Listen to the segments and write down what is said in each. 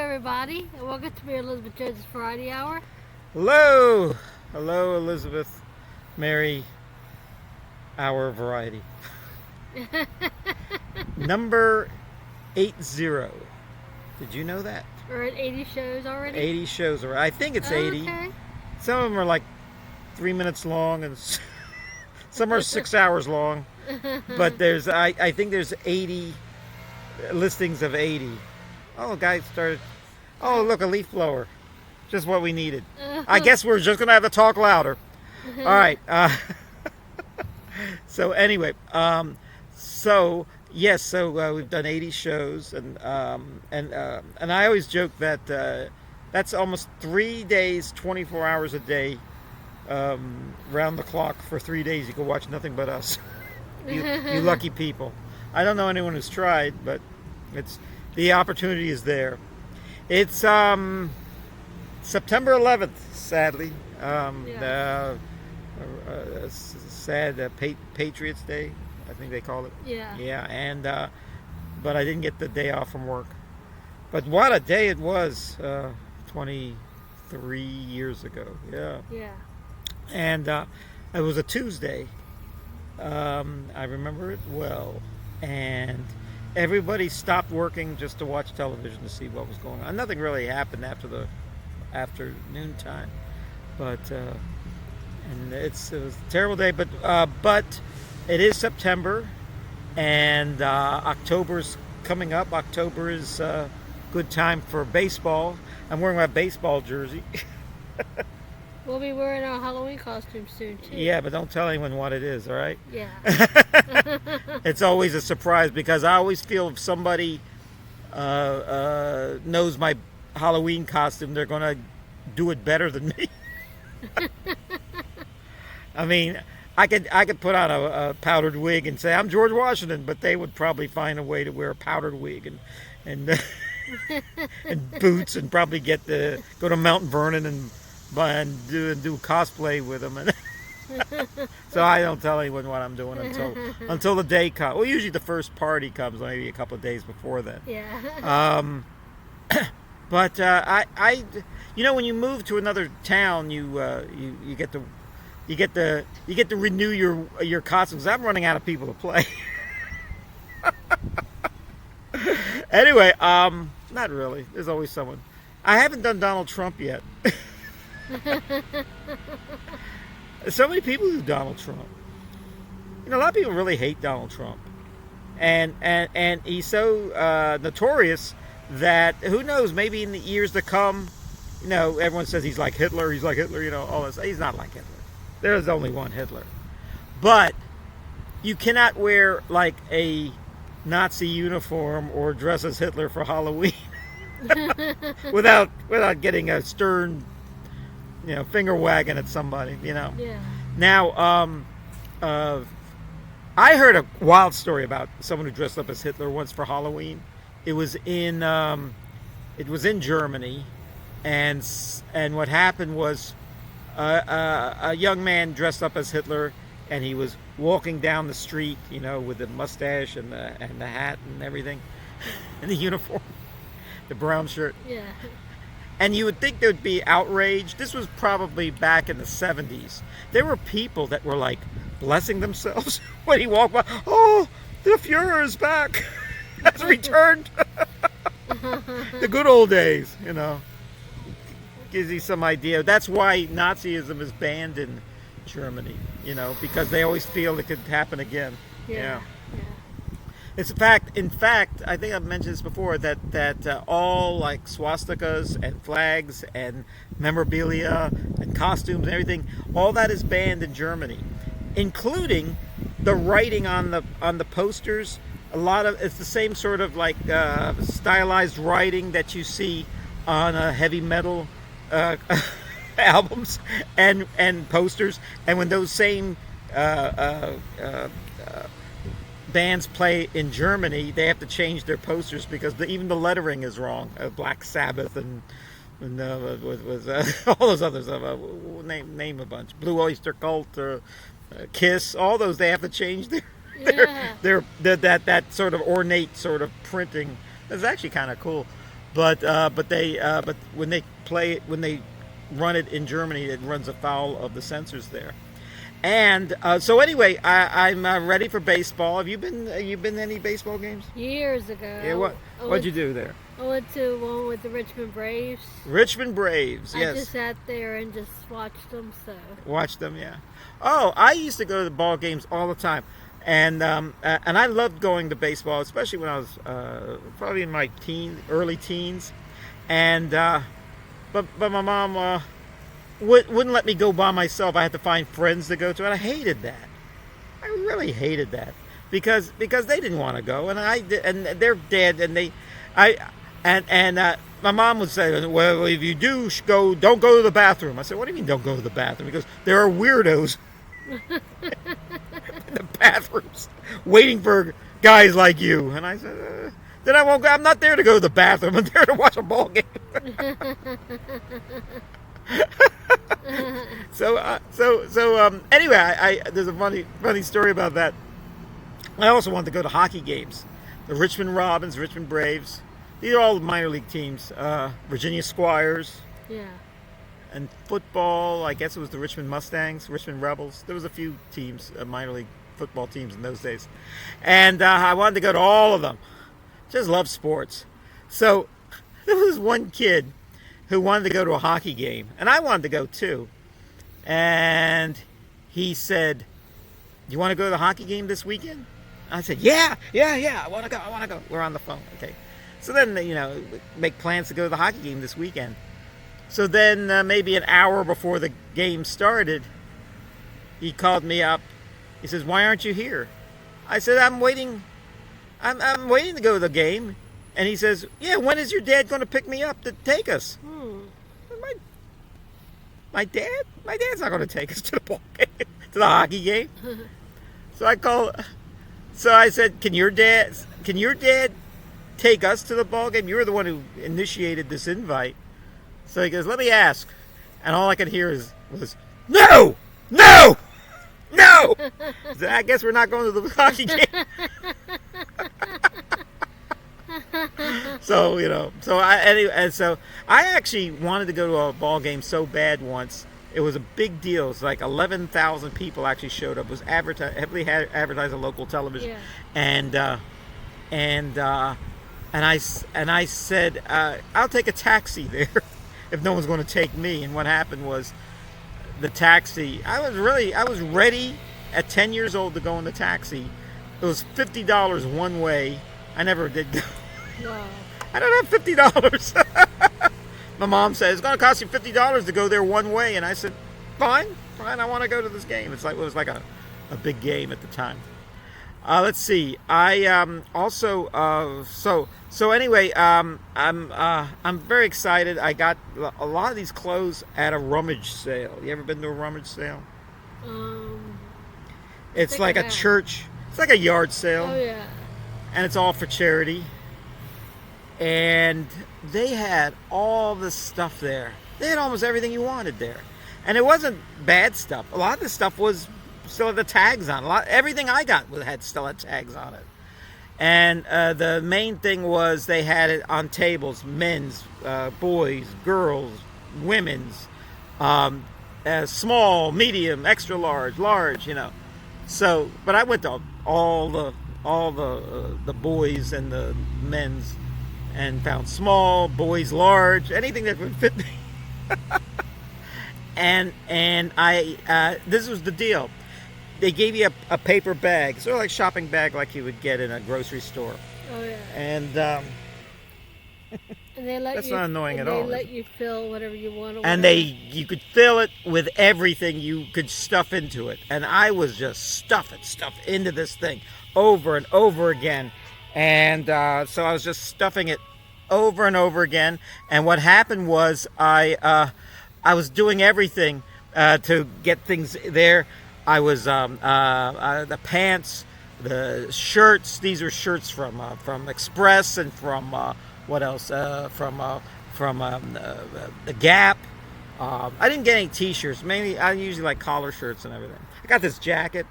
everybody, and welcome to me, Elizabeth Jones' Variety Hour. Hello, hello, Elizabeth, Mary, our variety. Number 80. Did you know that? We're at 80 shows already. 80 shows. I think it's 80. Okay. Some of them are like 3 minutes long, and some are 6 hours long. But I think there's 80 listings of 80. Oh, guys started. Oh, look, a leaf blower. Just what we needed. I guess we're just gonna have to talk louder. All right. So anyway, so yes, so we've done 80 shows, and I always joke that that's almost 3 days, 24 hours a day, round the clock for 3 days. You can watch nothing but us. You lucky people. I don't know anyone who's tried, but the opportunity is there. It's September 11th, sadly. Sad Patriots Day, I think they call it. Yeah. Yeah, and but I didn't get the day off from work. But what a day it was, 23 years ago. Yeah. Yeah. And it was a Tuesday. I remember it well. And everybody stopped working just to watch television to see what was going on. Nothing really happened after noontime, but and it was a terrible day. But it is September, and October's coming up. October is a good time for baseball. I'm wearing my baseball jersey. We'll be wearing our Halloween costumes soon too. Yeah, but don't tell anyone what it is, all right? Yeah. It's always a surprise because I always feel if somebody knows my Halloween costume, they're going to do it better than me. I mean, I could put on a powdered wig and say I'm George Washington, but they would probably find a way to wear a powdered wig and and boots, and probably go to Mount Vernon and do cosplay with them. And so I don't tell anyone what I'm doing until the day comes. Well, usually the first party comes maybe a couple of days before then. Yeah. But when you move to another town, you get to renew your costumes. I'm running out of people to play. Anyway, not really. There's always someone. I haven't done Donald Trump yet. So many people do Donald Trump. A lot of people really hate Donald Trump, and he's so notorious that who knows? Maybe in the years to come, everyone says he's like Hitler. He's like Hitler. All this. He's not like Hitler. There's only one Hitler. But you cannot wear like a Nazi uniform or dress as Hitler for Halloween without getting a stern, finger wagging at somebody. Yeah. Now, I heard a wild story about someone who dressed up as Hitler once for Halloween. It was in Germany, and what happened was a young man dressed up as Hitler, and he was walking down the street, with the mustache and the hat and everything, and the uniform, the brown shirt. Yeah. And you would think there would be outrage. This was probably back in the 70s. There were people that were like blessing themselves when he walked by. Oh, the Fuhrer is back. Has returned. The good old days, Gives you some idea. That's why Nazism is banned in Germany, because they always feel it could happen again. Yeah. It's in fact, I think I've mentioned this before, that all like swastikas and flags and memorabilia and costumes and everything, all that is banned in Germany, including the writing on the posters. It's the same sort of like stylized writing that you see on heavy metal albums and posters, and when those same bands play in Germany, they have to change their posters because even the lettering is wrong. Black Sabbath and all those others. Name a bunch. Blue Oyster Cult, Kiss. All those they have to change that sort of ornate sort of printing. It's actually kind of cool. but when they play it, when they run it in Germany, it runs afoul of the censors there. And so anyway, I'm ready for baseball. Have you been to any baseball games? Years ago. Yeah. What'd you do there? I went to one with the Richmond Braves. Richmond Braves. Yes. I just sat there and just watched them. So. Watched them. Yeah. Oh, I used to go to the ball games all the time, and I loved going to baseball, especially when I was probably in my early teens, and but my mom wouldn't let me go by myself. I had to find friends to go to, and I hated that. I really hated that because they didn't want to go, and I did, and they're dead, and my mom would say, well, if you do go, don't go to the bathroom. I said, what do you mean don't go to the bathroom? Because there are weirdos in the bathrooms waiting for guys like you. And I said, then I won't go. I'm not there to go to the bathroom. I'm there to watch a ball game. Anyway, there's a funny story about that. I also wanted to go to hockey games. The Richmond Robins, Richmond Braves. These are all minor league teams. Virginia Squires. Yeah. And football, I guess it was the Richmond Mustangs, Richmond Rebels. There was a few teams, minor league football teams in those days. And I wanted to go to all of them. Just love sports. So there was one kid who wanted to go to a hockey game. And I wanted to go too. And he said, "Do you want to go to the hockey game this weekend?" I said, yeah, I want to go. We're on the phone. Okay. So then, make plans to go to the hockey game this weekend. So then maybe an hour before the game started, he called me up. He says, "Why aren't you here?" I said, "I'm waiting. I'm waiting to go to the game." And he says, "Yeah, when is your dad going to pick me up to take us?" My dad? My dad's not going to take us to the ball game, to the hockey game. So I said, "Can your dad take us to the ball game? You were the one who initiated this invite." So he goes, "Let me ask." And all I could hear was, "No! No! No!" So I guess we're not going to the hockey game. So I actually wanted to go to a ball game so bad once. It was a big deal. It was like 11,000 people actually showed up. It was heavily advertised on local television. Yeah. And I said, "I'll take a taxi there if no one's going to take me." And what happened was the taxi. I was ready at 10 years old to go in the taxi. It was $50 one way. I never did go. Wow. I don't have $50. My mom said, "It's going to cost you $50 to go there one way." And I said, fine, I want to go to this game. It was like a big game at the time. Let's see. I also so anyway, I'm very excited. I got a lot of these clothes at a rummage sale. You ever been to a rummage sale? It's like a church. It's like a yard sale. Oh yeah. And it's all for charity. And they had all the stuff there. They had almost everything you wanted there. And it wasn't bad stuff. A lot of the stuff was still had the tags on. Everything I got still had tags on it. And the main thing was they had it on tables: men's, boys, girls, women's, small, medium, extra large, large. So, but I went to all the boys and the men's, and found small, boys, large, anything that would fit me. and I this was the deal. They gave you a paper bag, sort of like shopping bag, like you would get in a grocery store. Oh yeah. And and they let that's not annoying at all. They let you fill whatever you want. And you could fill it with everything you could stuff into it. And I was just stuff into this thing over and over again. And so I was just stuffing it over and over again. And what happened was I was doing everything to get things there. I was the pants, the shirts. These are shirts from Express and from what else? From the Gap. I didn't get any T-shirts. Mainly, I usually like collar shirts and everything. I got this jacket.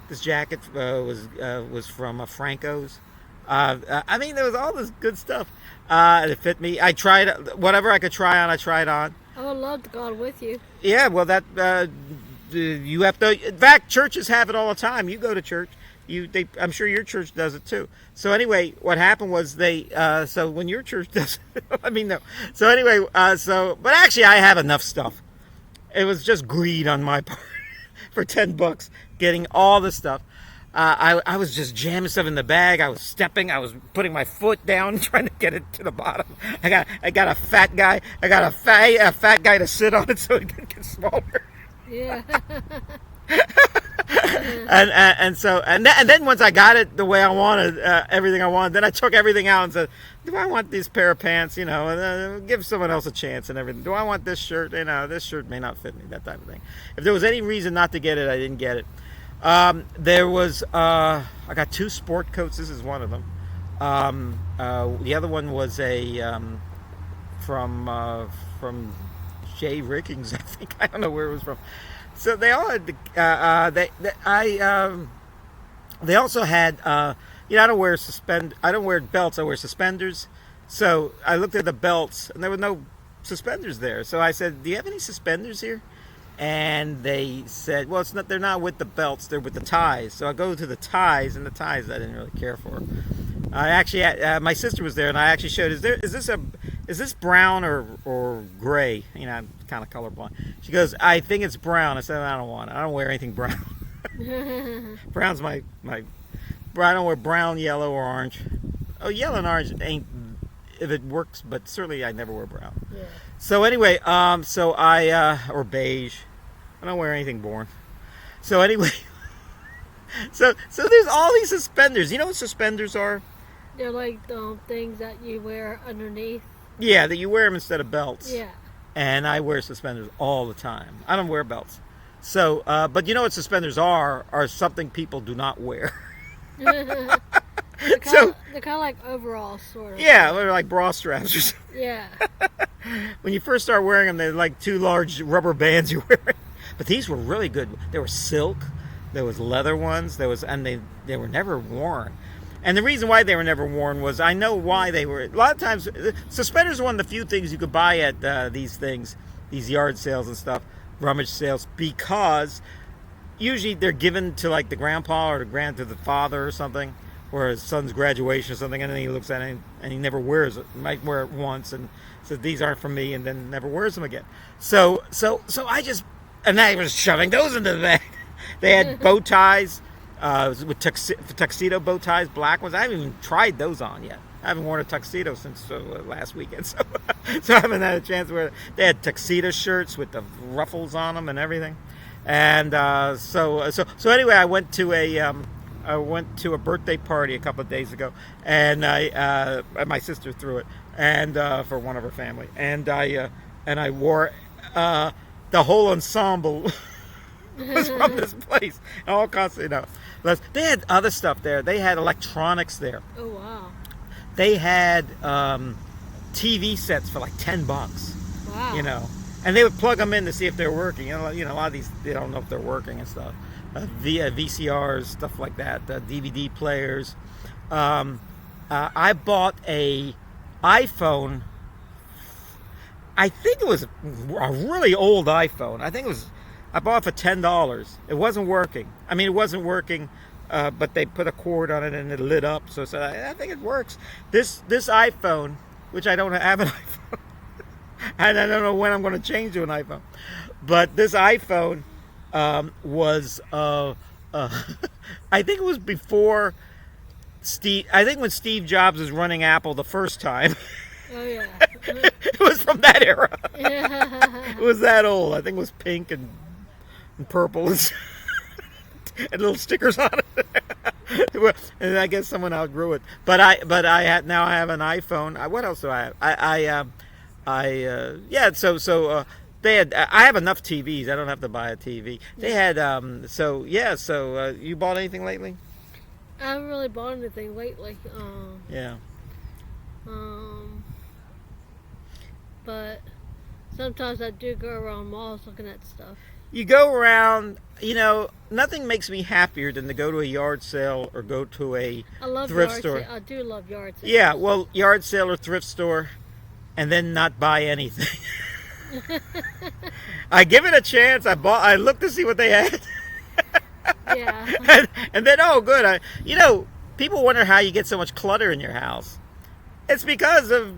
This jacket was from Franco's. I mean, there was all this good stuff. It fit me. I tried whatever I could try on. I tried on. I would love to go with you. Yeah, well, that you have to. In fact, churches have it all the time. You go to church. I'm sure your church does it too. So anyway, what happened was so when your church does it, I mean, no. So anyway, but actually I have enough stuff. It was just greed on my part for $10 getting all the stuff. I was just jamming stuff in the bag. I was stepping. I was putting my foot down, trying to get it to the bottom. I got a fat guy. I got a fat guy to sit on it so it can get smaller. Yeah. and then once I got it the way I wanted, everything I wanted, then I took everything out and said, do I want this pair of pants? Give someone else a chance and everything. Do I want this shirt? This shirt may not fit me, that type of thing. If there was any reason not to get it, I didn't get it. There was, I got 2 sport coats. This is one of them. The other one was from Jay Rickings, I think. I don't know where it was from. So they all had, they also had, I don't wear belts. I wear suspenders. So I looked at the belts and there were no suspenders there. So I said, do you have any suspenders here? And they said, well, they're not with the belts, they're with the ties. So I go to the ties, and the ties I didn't really care for. I actually had, my sister was there, and I actually showed, is this brown or gray? I'm kind of colorblind. She goes, I think it's brown. I said, I don't want it. I don't wear anything brown. Brown's my. I don't wear brown, yellow, or orange. Oh, yellow and orange ain't, if it works, but certainly I never wear brown. Yeah. So anyway, or beige. I don't wear anything boring. So anyway, so there's all these suspenders. You know what suspenders are? They're like things that you wear underneath. Yeah, that you wear them instead of belts. Yeah. And I wear suspenders all the time. I don't wear belts. So, but you know what suspenders are something people do not wear. They're kind of like overalls, sort of. Yeah, they're like bra straps or something. Yeah. When you first start wearing them, they're like 2 large rubber bands you're wearing. But these were really good. They were silk. There was leather ones. And they were never worn. And the reason why they were never worn was, I know why they were. A lot of times, suspenders are one of the few things you could buy at these yard sales and stuff, rummage sales, because usually they're given to like the grandpa or to the father or something, or his son's graduation or something, and then he looks at it and he never wears it. He might wear it once and says, these aren't for me, and then never wears them again. So I was shoving those into the bag. They had bow ties, with tuxedo bow ties, black ones. I haven't even tried those on yet. I haven't worn a tuxedo since last weekend, so I haven't had a chance to wear it. They had tuxedo shirts with the ruffles on them and everything. And so anyway, I went to a birthday party a couple of days ago, and my sister threw it, and for one of her family, and I wore the whole ensemble was from this place. And all kinds of, they had other stuff there. They had electronics there. Oh wow. They had TV sets for like $10. Wow. And they would plug them in to see if they're working. A lot of these, they don't know if they're working and stuff. VCRs, stuff like that. DVD players. I bought a iPhone. I think it was a really old iPhone. I bought it for $10. It wasn't working. I mean, it wasn't working, but they put a cord on it and it lit up. So I think it works. This iPhone, which I don't have an iPhone, and I don't know when I'm going to change to an iPhone, but this iPhone was, I think it was before Steve. I think when Steve Jobs was running Apple the first time. Oh yeah. It was from that era. Yeah. It was that old. I think it was pink and purple and little stickers on it. And I guess someone outgrew it. But I have an iPhone. What else do I have? They had. I have enough TVs. I don't have to buy a TV. They had. You bought anything lately? I haven't really bought anything lately. Yeah. But sometimes I do go around malls looking at stuff. you go around, nothing makes me happier than to go to a yard sale or go to a I love thrift yard store. sale. I do love yard sales. Yeah, well, yard sale or thrift store, and then not buy anything. I give it a chance. I look to see what they had. Yeah. and then, oh, good. People wonder how you get so much clutter in your house. It's because of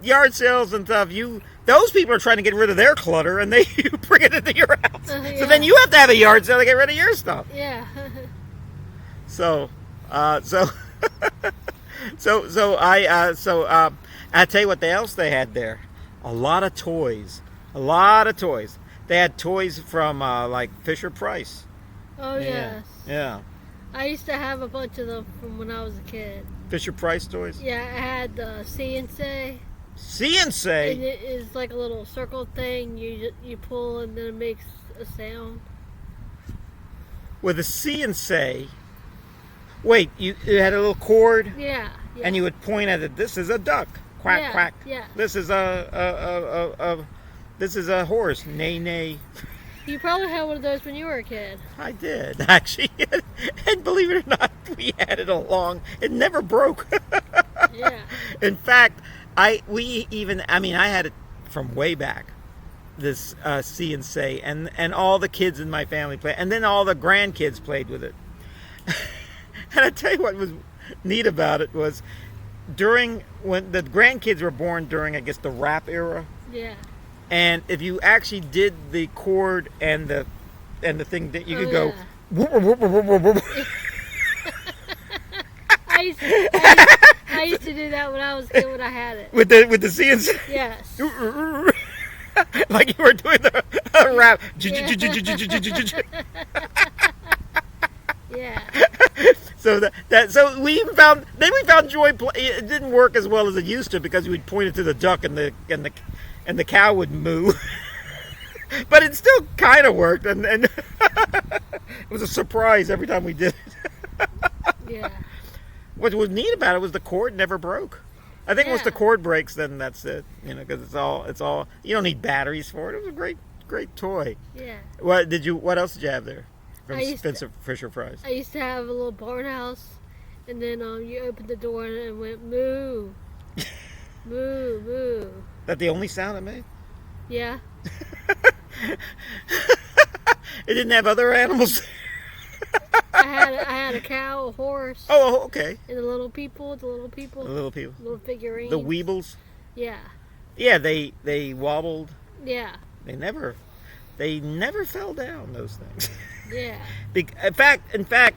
yard sales and stuff. Those people are trying to get rid of their clutter, and you bring it into your house. Yeah. So then you have to have a yard sale to get rid of your stuff. Yeah. So I tell you what else they had there. A lot of toys. They had toys from like Fisher Price. Oh, yes. Yeah. I used to have a bunch of them from when I was a kid. Fisher Price toys? Yeah, I had the CNC. CNC? And it is like a little circle thing. You pull and then it makes a sound. With a CNC, wait, it had a little cord? Yeah. And you would point at it. This is a duck. Quack, quack. Yeah. This is this is a horse. Neigh, neigh. You probably had one of those when you were a kid. I did, actually. And believe it or not, we had it along. It never broke. Yeah. In fact, I had it from way back, this CNC, and all the kids in my family played, and then all the grandkids played with it. And I tell you what was neat about it was when the grandkids were born during, I guess, the rap era. Yeah. And if you actually did the cord and the thing, that you could go. Yeah. I used to do that when I was a kid when I had it. With the CNC. Yes. Like you were doing the rap. Yeah. So we found joy. It didn't work as well as it used to because we'd point it to the duck and the cow would moo. But it still kind of worked, and it was a surprise every time we did it. Yeah. What was neat about it was the cord never broke. I think once the cord breaks, then that's it. Because it's all. You don't need batteries for it. It was a great toy. Yeah. What else did you have there from Fisher Price? I used to have a little barn house, and then you opened the door and it went moo, moo, moo. That the only sound it made? Yeah. It didn't have other animals. I had a cow, a horse. Oh, okay. And the little people. The little people. Little figurines. The weebles. Yeah. Yeah, they wobbled. Yeah. They never fell down, those things. Yeah. In fact,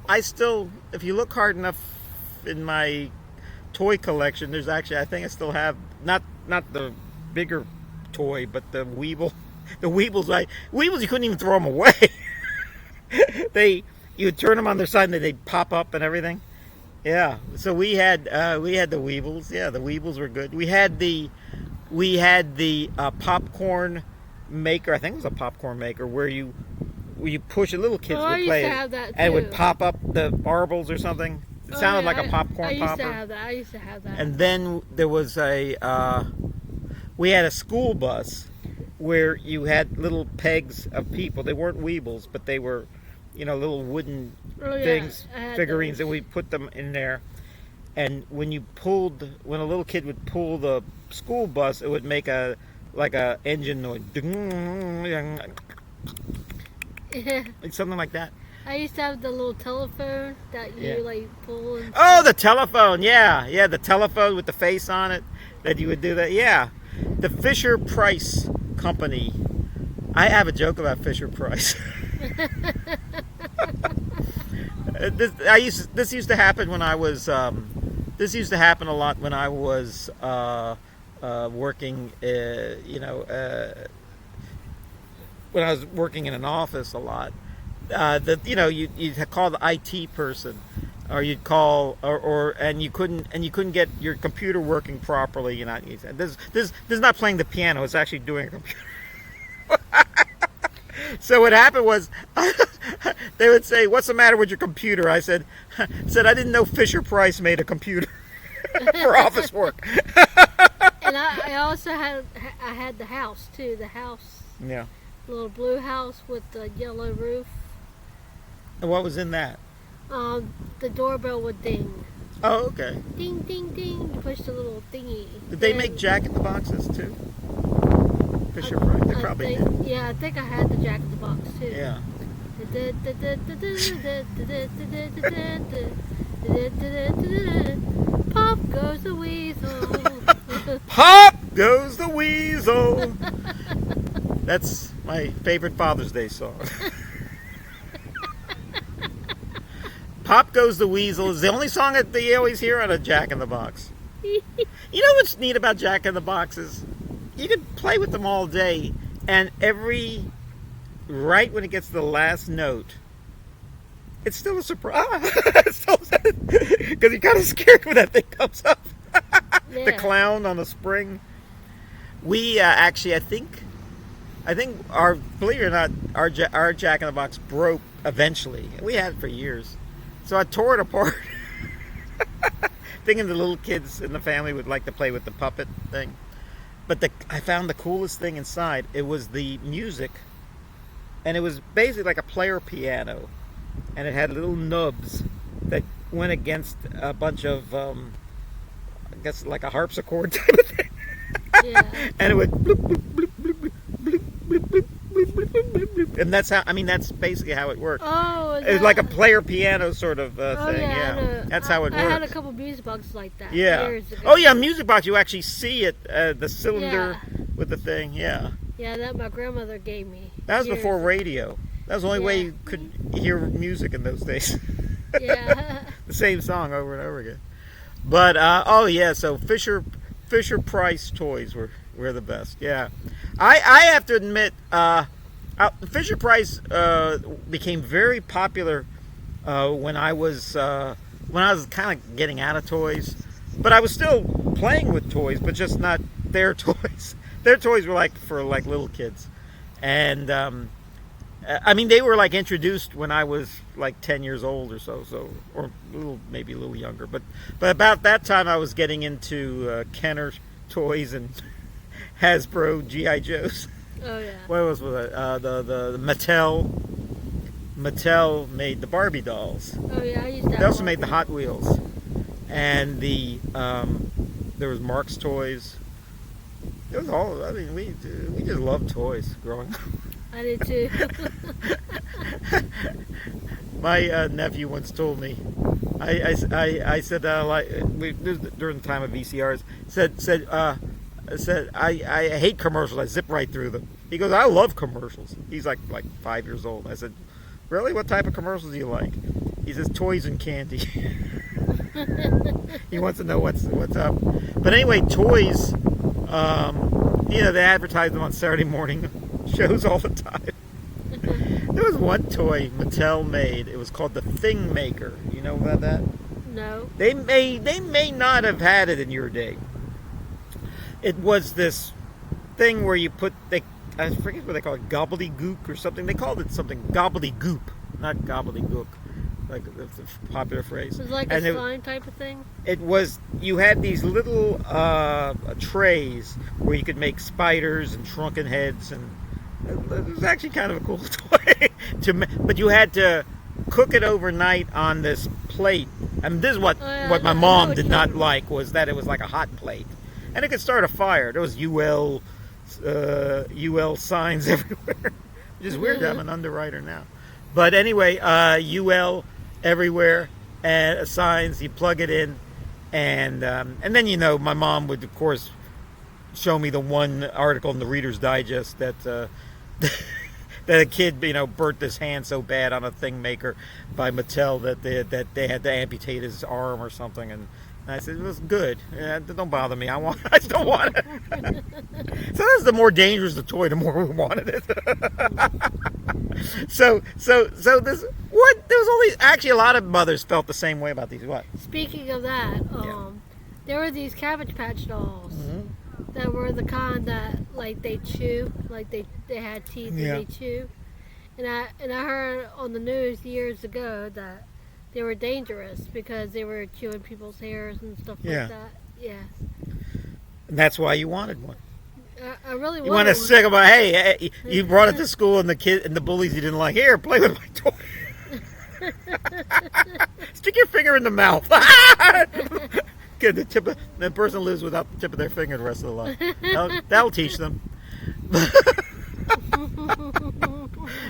I still, if you look hard enough in my toy collection, there's actually, I think I still have not the bigger toy, but the Weeble. The Weebles, you couldn't even throw them away. You would turn them on their side and they'd pop up and everything. Yeah. So we had the Weebles. Yeah, the Weebles were good. We had the popcorn maker. I think it was a popcorn maker where you push a little kids would play I used to have that too. and it would pop up the marbles or something. It sounded like a popcorn popper. I used to have that. And then there was we had a school bus where you had little pegs of people. They weren't Weebles, but they were, little wooden things, figurines, and we put them in there. And when a little kid would pull the school bus, it would make a engine noise, like something like that. I used to have the little telephone that you pull. And the telephone, yeah, the telephone with the face on it. That you would do that, yeah. The Fisher Price Company. I have a joke about Fisher Price. This used to happen when I was. This used to happen a lot when I was working. When I was working in an office a lot. You'd call the IT person, or you'd call, and you couldn't get your computer working properly. This is not playing the piano; it's actually doing a computer. So what happened was, they would say, "What's the matter with your computer?" I said, "I didn't know Fisher Price made a computer for office work." And I also had the house too. The house. Yeah. little blue house with the yellow roof. And what was in that? The doorbell would ding. Oh, okay. Ding, ding, ding. You push the little thingy. Did they make Jack in the Boxes too? Fisher Price. They probably did. Yeah, I think I had the Jack in the Box too. Yeah. Pop goes the weasel. Pop goes the weasel. That's my favorite Father's Day song. Pop Goes the Weasel is the only song that you always hear on a Jack in the Box. You know what's neat about Jack in the Box is you can play with them all day, and right when it gets to the last note, it's still a surprise. Because you're kind of scared when that thing comes up. Yeah. The clown on the spring. We actually, I think believe it or not, our Jack in the Box broke eventually. We had it for years. So I tore it apart. Thinking the little kids in the family would like to play with the puppet thing. But I found the coolest thing inside. It was the music. And it was basically like a player piano. And it had little nubs that went against a bunch of, I guess like a harpsichord type of thing. Yeah. And it would bloop, bloop, bloop, bloop, bloop, bloop, bloop, bloop, bloop, bloop, bloop, bloop. And that's basically how it worked. Oh, it was like a player piano sort of thing. Yeah. That's how it works. I had a couple music boxes like that. Yeah. Years ago. Oh yeah, music box. You actually see it, the cylinder with the thing. Yeah. Yeah, that my grandmother gave me. That was years before ago. radio. That was the only way you could hear music in those days. Yeah. The same song over and over again. But oh yeah, so Fisher Price toys were the best. Yeah, I have to admit, Fisher Price became very popular when I was kind of getting out of toys, but I was still playing with toys, but just not their toys. Their toys were like for like little kids, and I mean they were like introduced when I was like 10 years old or so, or maybe a little younger. But about that time I was getting into Kenner toys and Hasbro GI Joes. Oh yeah. What was it? The Mattel made the Barbie dolls. Oh yeah, I used that. They also one. made the Hot Wheels, and there was Mark's toys. It was all. I mean, we just loved toys growing up. I did too. My nephew once told me. I said this was during the time of VCRs. Said I hate commercials. I zip right through them. He goes, I love commercials. He's like 5 years old. I said, really? What type of commercials do you like? He says toys and candy. He wants to know what's up. But anyway, toys. They advertise them on Saturday morning shows all the time. There was one toy Mattel made. It was called the Thing Maker. You know about that? No. They may not have had it in your day. It was this thing where you put I forget what they call it, gobbledygook or something. They called it something gobbledygook, not gobbledygook, like the popular phrase. It was like a slime type of thing. It was. You had these little trays where you could make spiders and shrunken heads, and it was actually kind of a cool toy. But you had to cook it overnight on this plate. And this is what my mom did not like, was that it was like a hot plate, and it could start a fire. There was UL signs everywhere, which is weird. I'm an underwriter now, but anyway, UL everywhere, and signs. You plug it in, and then my mom would of course show me the one article in the Reader's Digest that that a kid burnt his hand so bad on a thing maker by Mattel that they had to amputate his arm or something, and I said it was good. Yeah, don't bother me. I still want it. Sometimes the more dangerous the toy, the more we wanted it. So this what there was only actually a lot of mothers felt the same way about these. What? Speaking of that, there were these Cabbage Patch dolls that were the kind that like they chew, like they had teeth and they chew. And I heard on the news years ago that they were dangerous because they were chewing people's hairs and stuff like that. Yeah. And that's why you wanted one. I really You want to sick about, hey, you brought it to school and the bullies you didn't like. Here, play with my toy. Stick your finger in the mouth. Good, the person lives without the tip of their finger the rest of their life. That'll teach them.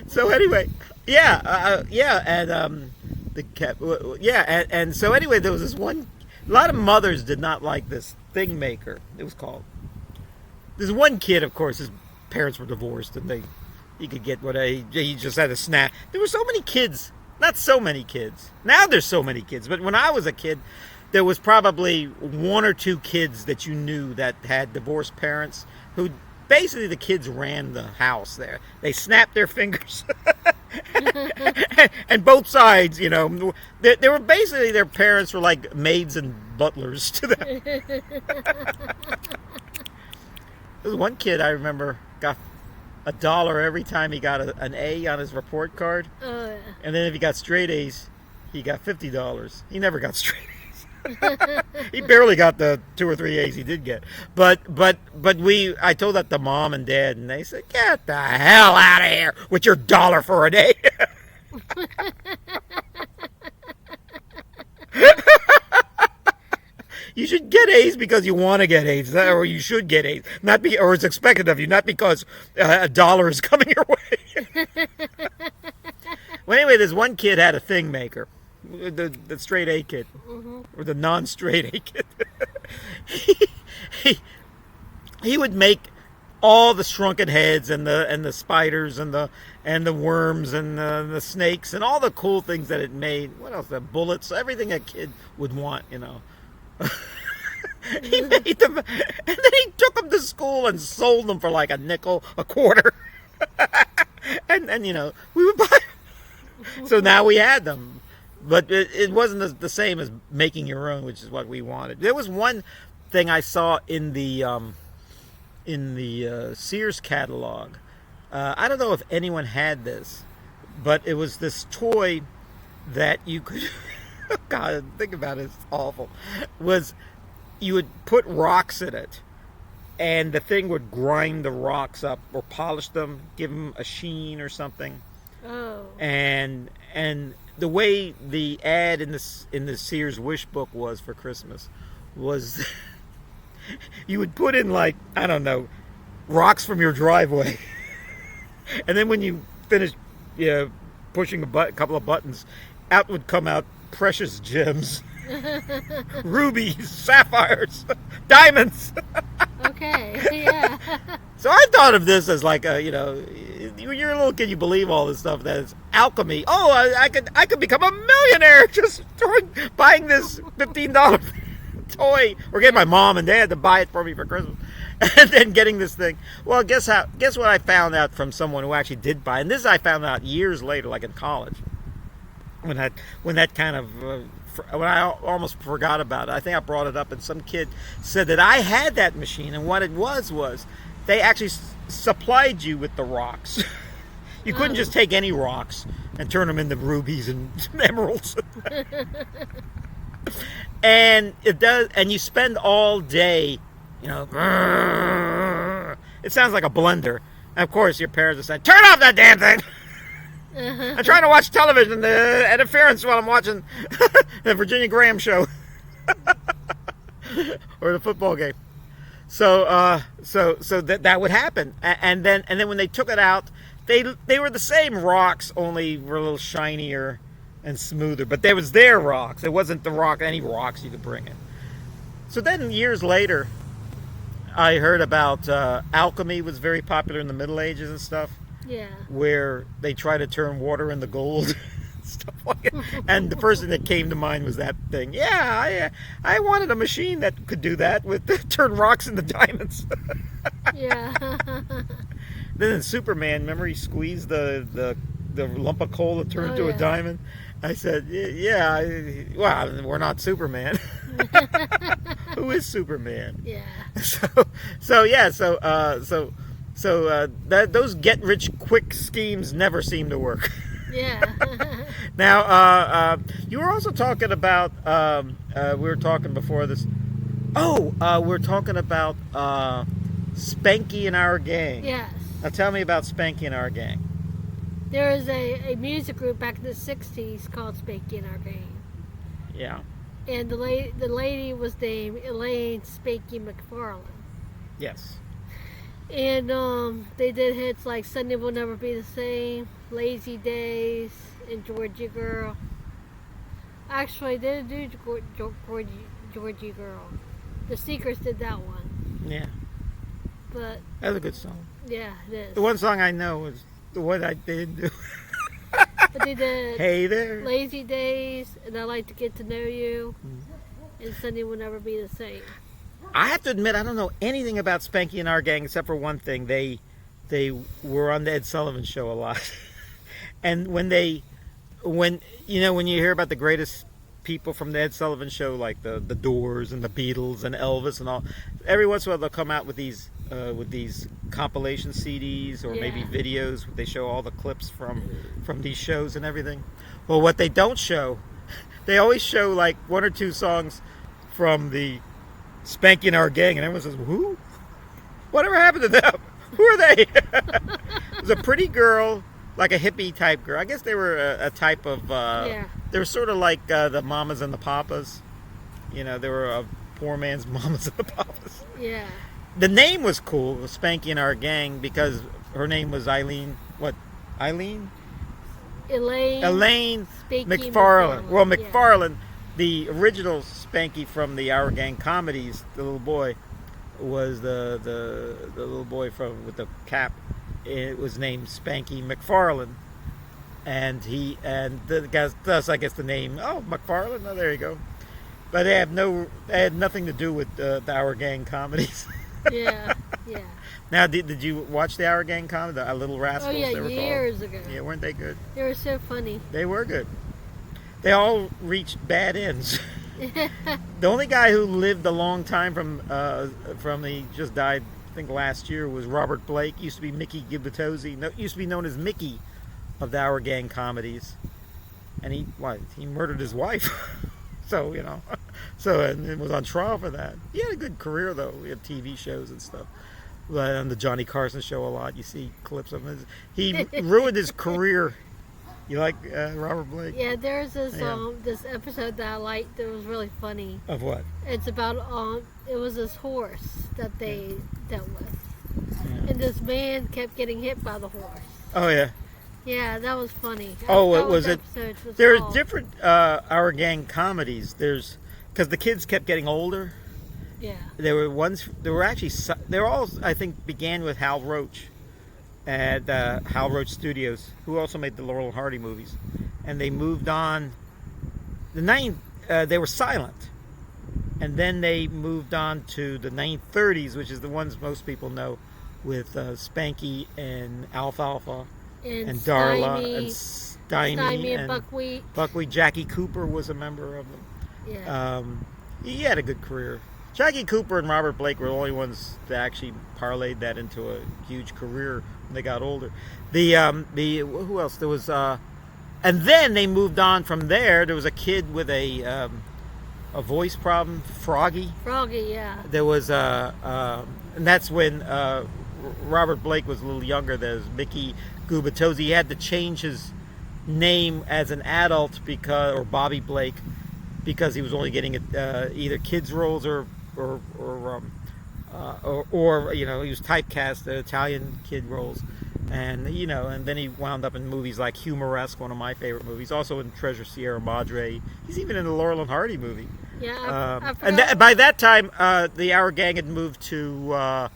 So anyway, and so anyway, there was this one. A lot of mothers did not like this thing maker. It was called. There's one kid, of course, his parents were divorced, and he could get he just had a snap. There were so many kids. Not so many kids. Now there's so many kids. But when I was a kid, there was probably one or two kids that you knew that had divorced parents who basically the kids ran the house there. They snapped their fingers. And both sides, they were basically, their parents were like maids and butlers to them. There was one kid I remember got $1 every time he got an A on his report card. Oh, yeah. And then if he got straight A's, he got $50. He never got straight A's. He barely got the 2 or 3 A's he did get. But I told that to Mom and Dad, and they said, "Get the hell out of here with your $1 for an A." You should get A's because you want to get A's, or you should get A's, or it's expected of you, not because $1 is coming your way. Well, anyway, this one kid had a thing maker, the straight A kid, or the non-straight A kid. he would make all the shrunken heads and the spiders and the worms and the snakes and all the cool things that it made. What else? The bullets, everything a kid would want, He made them, and then he took them to school and sold them for like a nickel a quarter. and we would buy them. So now we had them, but it wasn't the same as making your own, which is what we wanted. There was one thing I saw in the Sears catalog. I don't know if anyone had this, but it was this toy that you could. God, think about it, it's awful. You would put rocks in it, and the thing would grind the rocks up or polish them, give them a sheen or something. Oh. And the way the ad in the Sears Wish book was for Christmas was you would put in, like, I don't know, rocks from your driveway, and then when you finished pushing a couple of buttons, out would come out precious gems. Rubies, sapphires, diamonds. Okay, yeah. So I thought of this as like you're a little kid, you believe all this stuff that is alchemy. Oh, I could become a millionaire just buying this $15 toy, or getting my mom and dad to buy it for me for Christmas, and then getting this thing. Well, guess what I found out from someone who actually did buy it. And this I found out years later, like in college, when that kind of when I almost forgot about it. I think I brought it up, and some kid said that I had that machine, and what it was they actually supplied you with the rocks. You couldn't just take any rocks and turn them into rubies and emeralds. And it does, and you spend all day, it sounds like a blender. And of course, your parents will say, "Turn off that damn thing." I'm trying to watch television, the interference while I'm watching the Virginia Graham show or the football game. So that would happen, and then when they took it out, they were the same rocks, only were a little shinier and smoother. But there was their rocks. It wasn't any rocks you could bring in. So then years later, I heard about alchemy was very popular in the Middle Ages and stuff. Yeah. Where they try to turn water into gold, stuff like it. And the first thing that came to mind was that thing. Yeah, I wanted a machine that could do that, with turn rocks into diamonds. Yeah. Then in Superman, remember he squeezed the lump of coal and turned into a diamond? I said, well, we're not Superman. Who is Superman? Yeah. So those get-rich-quick schemes never seem to work. Yeah. Now, you were also talking about, we were talking before this. Oh, we're talking about Spanky and Our Gang. Yes. Now tell me about Spanky and Our Gang. There was a music group back in the 60s called Spanky and Our Gang. Yeah. And the lady was named Elaine Spanky McFarlane. Yes. And they did hits like Sunday Will Never Be the Same, Lazy Days, and Georgie Girl. Actually, they didn't do Georgie Girl. The Seekers did that one. Yeah. But That's a good song. yeah, it is. The one song I know is the one I didn't do. But they did Hey there. Lazy Days, and I Like to Get to Know You, and Sunday Will Never Be the Same. I have to admit, I don't know anything about Spanky and Our Gang except for one thing. They were on the Ed Sullivan Show a lot. And when you hear about the greatest people from the Ed Sullivan Show, like the Doors and the Beatles and Elvis and all, every once in a while they'll come out with these compilation CDs or maybe videos where they show all the clips from these shows and everything. Well, what they don't show, they always show like one or two songs from the Spanky and Our Gang, and everyone says, "Who? Whatever happened to them? Who are they?" It was a pretty girl, like a hippie type girl. I guess they were a type of. They were sort of like the Mamas and the Papas. They were a poor man's Mamas and the Papas. Yeah. The name was cool, Spanky and Our Gang, because her name was Eileen. What? Eileen? Elaine McFarlane. Well, McFarlane, the original Spanky from the Our Gang comedies, the little boy, was the little boy with the cap. It was named Spanky McFarlane, and thus I guess the name. Oh, McFarlane. Oh, there you go. But they had nothing to do with the Our Gang comedies. Yeah. Now, did you watch the Our Gang comedy, the Little Rascals? Oh yeah, they were years called? ago. Yeah, weren't they good? They were so funny. They were good. They all reached bad ends. The only guy who lived a long time from he just died, I think last year, was Robert Blake. Used to be Mickey Gibitozzi. Used to be known as Mickey of the Our Gang comedies, and he murdered his wife. So and was on trial for that. He had a good career though. He had TV shows and stuff. On the Johnny Carson show a lot. You see clips of him. He ruined his career. You like Robert Blake? Yeah, there's this episode that I liked that was really funny. Of what? It's about it was this horse that they dealt with. Yeah. And this man kept getting hit by the horse. Oh yeah. Yeah, that was funny. Oh, was it? There are different Our Gang comedies. Because the kids kept getting older. Yeah. There were all, I think, began with Hal Roach at Hal Roach Studios, who also made the Laurel and Hardy movies. And they moved on. They were silent. And then they moved on to the 1930s, which is the ones most people know, with Spanky and Alfalfa. And Darla and Stymie and Buckwheat. Buckwheat. Jackie Cooper was a member of them. Yeah. He had a good career. Jackie Cooper and Robert Blake were the only ones that actually parlayed that into a huge career when they got older. Who else? There was and then they moved on from there. There was a kid with a voice problem, Froggy. Froggy, yeah. There was and that's when Robert Blake was a little younger. There's Mickey Gubitosi. He had to change his name as an adult or Bobby Blake, because he was only getting either kids roles or he was typecast Italian kid roles, and then he wound up in movies like Humoresque, one of my favorite movies. Also in Treasure Sierra Madre. He's even in the Laurel and Hardy movie. Yeah, by that time, the Our Gang had moved to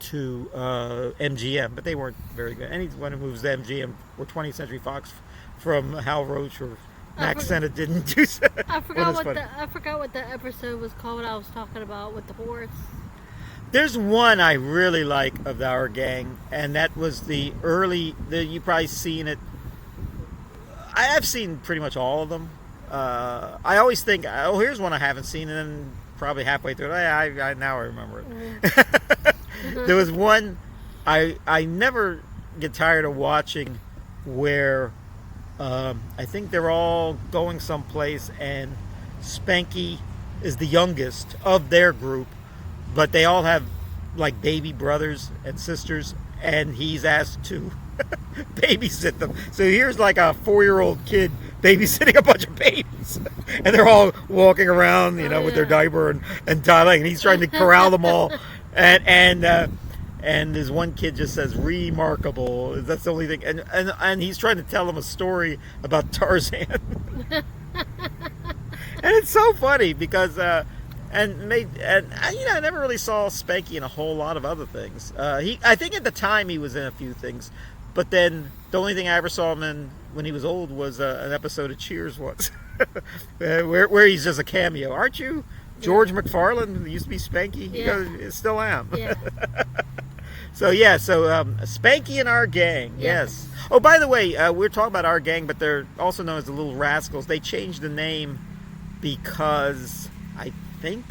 MGM, but they weren't very good. Anyone who moves to MGM or 20th Century Fox from Hal Roach or Max Sennett didn't do so. I forgot what the episode was called I was talking about with the horse. There's one I really like of Our Gang, and that was the early. You've probably seen it. I have seen pretty much all of them. I always think, oh, here's one I haven't seen, and then probably halfway through it, I now I remember it. Mm-hmm. There was one I never get tired of watching where I think they're all going someplace, and Spanky is the youngest of their group, but they all have like baby brothers and sisters, and he's asked to babysit them. So here's like a 4-year-old kid babysitting a bunch of babies, and they're all walking around, with their diaper and dialing, and he's trying to corral them all, and this one kid just says remarkable. That's the only thing, and he's trying to tell them a story about Tarzan. And it's so funny because I never really saw Spanky in a whole lot of other things. I think at the time he was in a few things, but then the only thing I ever saw him in when he was old was an episode of Cheers once, where he's just a cameo. Aren't you George McFarlane, who used to be Spanky? Yeah. Still am. Yeah. So Spanky and Our Gang, yes. Oh, by the way, we're talking about Our Gang, but they're also known as the Little Rascals. They changed the name because I think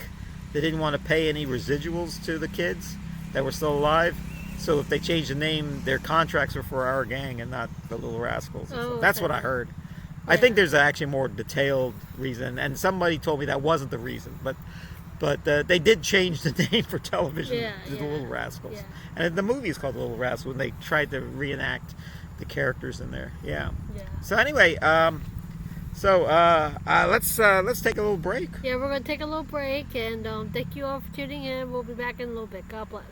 they didn't want to pay any residuals to the kids that were still alive. So if they changed the name, their contracts were for Our Gang and not the Little Rascals. Oh, That's okay. what I heard. Yeah. I think there's actually a more detailed reason, and somebody told me that wasn't the reason, but they did change the name for television to the Little Rascals. Yeah. And the movie is called The Little Rascals, and they tried to reenact the characters in there. Yeah. So anyway, let's take a little break. Yeah, we're going to take a little break, and thank you all for tuning in. We'll be back in a little bit. God bless.